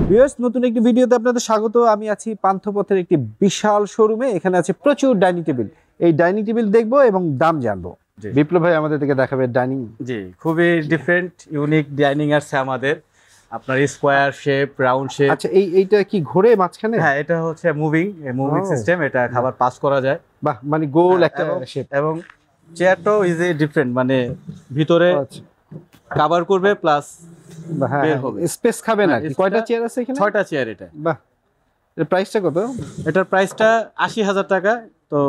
Viewers, নতুন একটি ভিডিওতে আপনাদের স্বাগত। আমি আছি পান্থপথের একটি বিশাল শোরুমে। এখানে আছে প্রচুর ডাইনিং টেবিল। এই ডাইনিং টেবিল দেখবো এবং দাম জানবো। বিপ্লব ভাই আমাদের থেকে দেখাবে ডাইনিং। জি, খুবই ডিফারেন্ট ইউনিক ডাইনিং আছে আমাদের। আপনার স্কোয়ার শেপ, রাউন্ড শেপ। আচ্ছা, এইটা কি ঘোরে মাঝখানে? হ্যাঁ, এটা হচ্ছে মুভিং সিস্টেম। এটা খাবার পাস করা যায়। বাহ, মানে গোল একটা শেপ। এবং চেয়ারটাও ইজ ডিফারেন্ট, মানে ভিতরে কভার করবে প্লাস বের হবে, স্পেস খাবে না। কয়টা চেয়ার আছে এখানে? 6টা চেয়ার। এটা বাহ, এর প্রাইসটা কত? এটার প্রাইসটা 80,000 টাকা। তো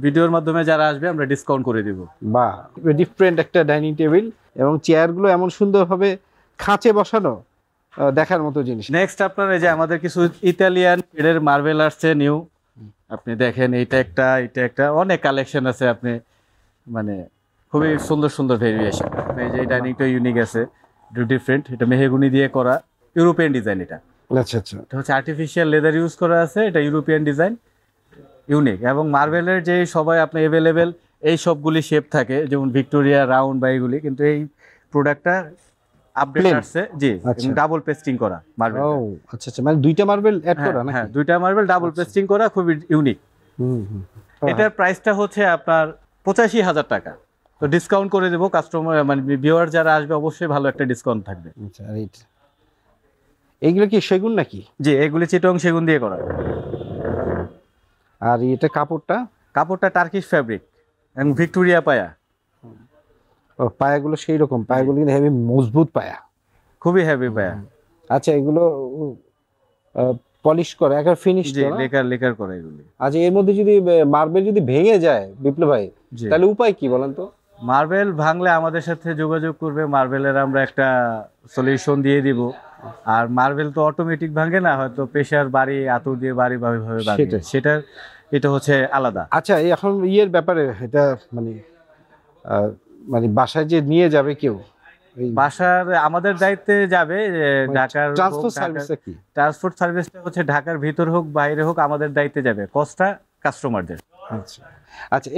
ভিডিওর মাধ্যমে যারা আসবে আমরা ডিসকাউন্ট করে দিব। বাহ, ডিফারেন্ট একটা ডাইনিং টেবিল এবং চেয়ারগুলো এমন সুন্দরভাবে খাঁচে বসানো, দেখার মতো জিনিস। নেক্সট আপনার এই যে আমাদের কিছু ইতালিয়ান এর মার্বেল আসছে নিউ। আপনি দেখেন, এটা একটা অনেক কালেকশন আছে। আপনি মানে খুবই সুন্দর সুন্দর ভেরিয়েশন। এই যে ডাইনিংটা ইউনিক আছে, ডিফারেন্ট। এটা মেহগুনি দিয়ে করা, ইউরোপিয়ান ডিজাইন। এটা আচ্ছা আচ্ছা, এটা হচ্ছে আর্টিফিশিয়াল লেদার ইউজ করা আছে। এটা ইউরোপিয়ান ডিজাইন, ইউনিক। এবং মার্বেলের যে সবাই আপনার অ্যাভেলেবেল এই সবগুলি শেপ থাকে, যেমন ভিক্টোরিয়া, রাউন্ড বা এইগুলি, কিন্তু এই প্রোডাক্টটা আপডেট আসছে। জি, ডাবল পেস্টিং করা মার্বেল। ও আচ্ছা আচ্ছা, মানে দুইটা মার্বেল অ্যাড করা নাকি? হ্যাঁ, দুইটা মার্বেল ডাবল পেস্টিং করা, খুবই ইউনিক। এটার প্রাইসটা হচ্ছে আপনার 85,000 টাকা। তো ডিসকাউন্ট করে দেবো কাস্টমার, মানে ভিউয়ার যারা আসবে অবশ্যই ভালো একটা ডিসকাউন্ট থাকবে। আচ্ছা, এইগুলো কি সেগুন নাকি? জি, এগুলি চিটং সেগুন দিয়ে করা। আর এটা কাপড়টা টার্কিশ ফ্যাব্রিক এবং ভিক্টোরিয়া পায়া। ও, পায়াগুলো সেই রকম, পায়াগুলো কিন্তু হেভি মজবুত পায়া, খুবই হেভি পায়া। আচ্ছা, এগুলো পলিশ করে একবার ফিনিশ করে, লেকার করে এগুলি। আচ্ছা, এর মধ্যে যদি মার্বেল যদি ভেঙে যায় বিপ্লব ভাই, তাহলে উপায় কি বলেন তো? মার্বেল ভাঙলে আমাদের সাথে যোগাযোগ করবে, মার্বেলের আমরা একটা সলিউশন দিয়ে দিব। আর মার্বেল তো অটোমেটিক ভাঙে না, হয়তো প্রেসার বাড়ি, আতুর দিয়ে বাড়ি ভাবে সেটা এটা হচ্ছে আলাদা। আচ্ছা, এখন ইয়ের ব্যাপারে এটা মানে বাসায় যে নিয়ে যাবে কেউ, বাসার আমাদের দায়িত্বে যাবে। ঢাকার ট্রান্সপোর্ট সার্ভিসটা হচ্ছে ঢাকার ভিতর হোক বাইরে হোক আমাদের দায়িত্বে যাবে, কস্টটা কাস্টমারদের। আচ্ছা আচ্ছা,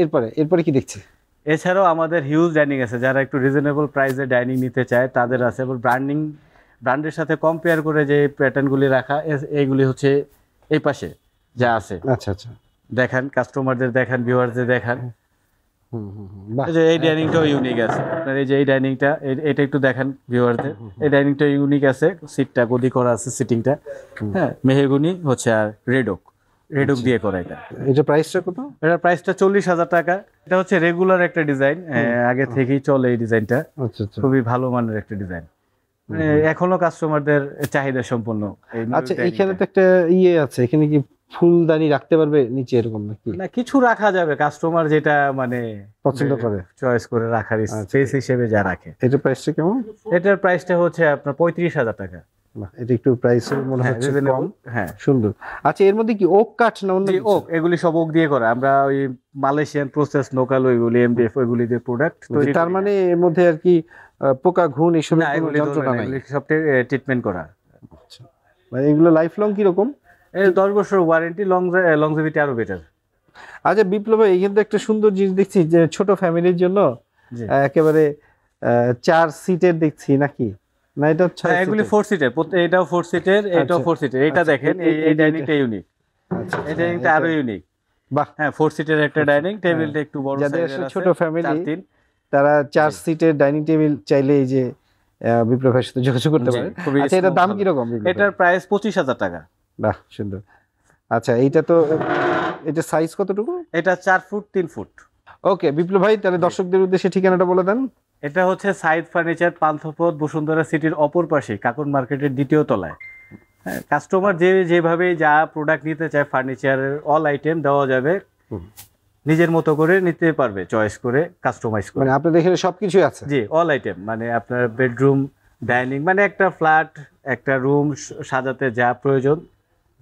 এরপরে কি দেখছি? এছাড়াও আমাদের হিউজ ডাইনিং আছে। যারা একটু রিজনেবল প্রাইসে ডাইনিং নিতে চায় তাদের আছে। এবং ব্র্যান্ডের সাথে কম্পেয়ার করে যে প্যাটার্নগুলি রাখা, এইগুলি হচ্ছে এই পাশে যা আছে। আচ্ছা আচ্ছা, দেখান, কাস্টমারদের দেখান, ভিউয়ারদের দেখান। এই ডাইনিংটাও ইউনিক আছে আপনার। এই যে এই ডাইনিংটা, এটা একটু দেখান ভিউয়ারদের। এই ডাইনিংটা ইউনিক আছে, সিটটা গদি করা আছে, সিটিংটা। হ্যাঁ, মেহগুনি হচ্ছে আর রেডক দিয়ে করা। এটা প্রাইসটা কত? এটার প্রাইসটা 40,000 টাকা। এটা হচ্ছে রেগুলার একটা ডিজাইন, আগে থেকেই চলে এই ডিজাইনটা। খুবই ভালো মানের একটা ডিজাইন, এখনো কাস্টমারদের চাহিদা সম্পন্ন। আচ্ছা, এইখানে তো একটা ইয়ে আছে, এখানে কি ফুলদানি রাখতে পারবে নিচে এরকম নাকি? না, কিছু রাখা যাবে, কাস্টমার যেটা মানে পছন্দ করে চয়েস করে রাখার স্পেস হিসেবে যা রাখে। এটার প্রাইসটা কেমন? এটার প্রাইসটা হচ্ছে আপনার 35,000 টাকা। এটা একটু প্রাইস মনে হচ্ছে কম। হ্যাঁ, সুন্দর। আচ্ছা, এর মধ্যে কি ওক কাঠ না অন্য? ওক, এগুলি সব ওক দিয়ে করা। আমরা ওই মালয়েশিয়ান প্রসেস লোকাল ওইগুলি এমডিএফ ওইগুলি দিয়ে প্রোডাক্ট তৈরি। তার মানে এর মধ্যে আর কি পোকা ঘুণ এইসব যন্ত্রণা নাই, সব ট্রিটমেন্ট করা। আচ্ছা, মানে এগুলো লাইফ লং কি রকম? 10 বছর ওয়ারেন্টি, লংজিভিটি আরো বেটার। আচ্ছা বিপ্লব, এইখানে একটা সুন্দর জিনিস দেখছি, যে ছোট ফ্যামিলির জন্য একেবারে 4 সিটের দেখছি নাকি? না, এটা 6 সিটের। এগুলি 4 সিটের, এটাও 4 সিটের, এটাও 4 সিটের। এটা দেখেন, এই ডাইনিংটা ইউনিক। আচ্ছা, এই ডাইনিংটা আরো ইউনিক। বাহ, হ্যাঁ, 4 সিটের একটা ডাইনিং টেবিলটা একটু বড় সাইজের আছে। ছোট ফ্যামিলি তারা 4 সিটের ডাইনিং টেবিল চাইলে এই যে বিপ্লবের সাথে যোগাযোগ করতে পারে। আচ্ছা, এটার দাম কি রকম? এটার প্রাইস 25,000 টাকা। বাহ, সুন্দর। আচ্ছা, এটা সাইজ কতটুকু? এটা 4 ফুট 3 ফুট। ওকে বিপ্লব ভাই, তাহলে দর্শকদের উদ্দেশ্যে ঠিকানাটা বলে দেন। এটা হচ্ছে সাইদ ফার্নিচার, পান্থপথ, বসুন্ধরা সিটির অপর পাশে, কাকুন মার্কেটের 2য় তলায়। হ্যাঁ, কাস্টমার যেভাবে যা প্রোডাক্ট নিতে চায়, ফার্নিচারের অল আইটেম দেওয়া যাবে, নিজের মতো করে নিতে পারবে, চয়েস করে, কাস্টমাইজ করে। মানে আপনাদের এখানে সবকিছুই আছে? জি, অল আইটেম, মানে আপনার বেডরুম, ডাইনিং, মানে একটা ফ্ল্যাট, একটা রুম সাজাতে যা প্রয়োজন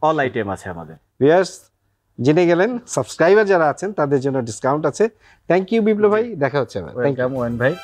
অল আইটেম আছে আমাদের। ভিউয়ার্স, জেনে গেলেন, সাবস্ক্রাইবার যারা আছেন তাদের জন্য ডিসকাউন্ট আছে। থ্যাংক ইউ বিপ্লব ভাই, দেখা হচ্ছে। ওয়েলকাম ওয়েন ভাই।